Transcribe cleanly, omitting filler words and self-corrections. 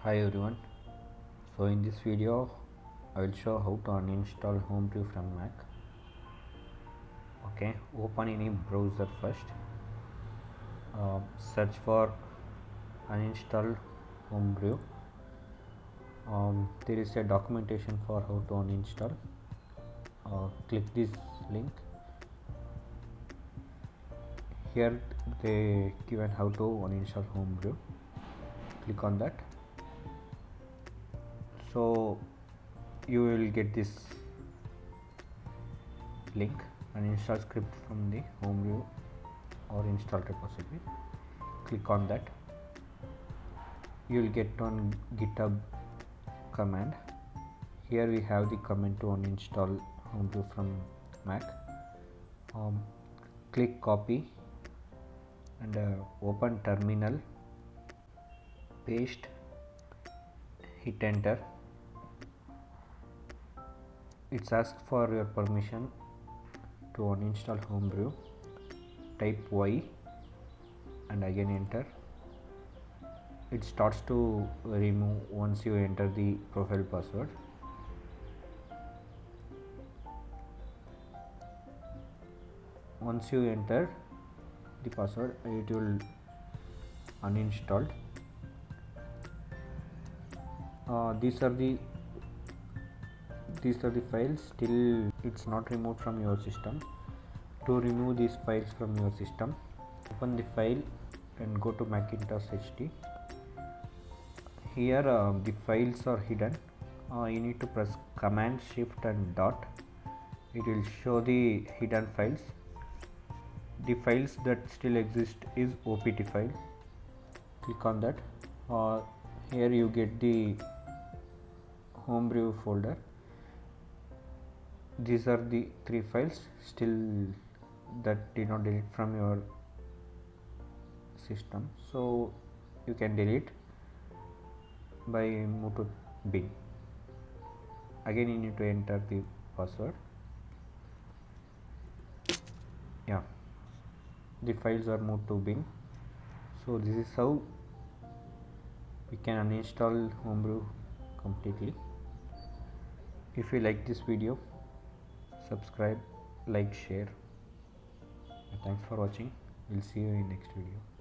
Hi everyone. So in this video I will show how to uninstall Homebrew from Mac. Okay, open any browser first. Search for uninstall Homebrew. There is a documentation for how to uninstall. Click this link. Here they given how to uninstall Homebrew. Click on that. So you will get this link, uninstall script from the Homebrew or install repository. Click on that. You will get on GitHub command. Here we have the command to uninstall Homebrew from Mac. Click copy and open terminal, paste, hit enter. It's asked for your permission to uninstall Homebrew. Type Y and again enter. It starts to remove once you enter the profile password. Once you enter the password, it will uninstall. These are the files. Still it's not removed from your system. To remove these files from your system, open the file and go to Macintosh HD. Here the files are hidden. You need to press Command Shift and dot. It will show the hidden files. The files that still exist is OPT file. Click on that. Here you get the Homebrew folder. These are the 3 files still that did not delete from your system, so you can delete by move to bin. Again you need to enter the password. Yeah, the files are moved to bin. So this is how we can uninstall Homebrew completely. If you like this video, subscribe, like, share. Thanks for watching. We'll see you in next video.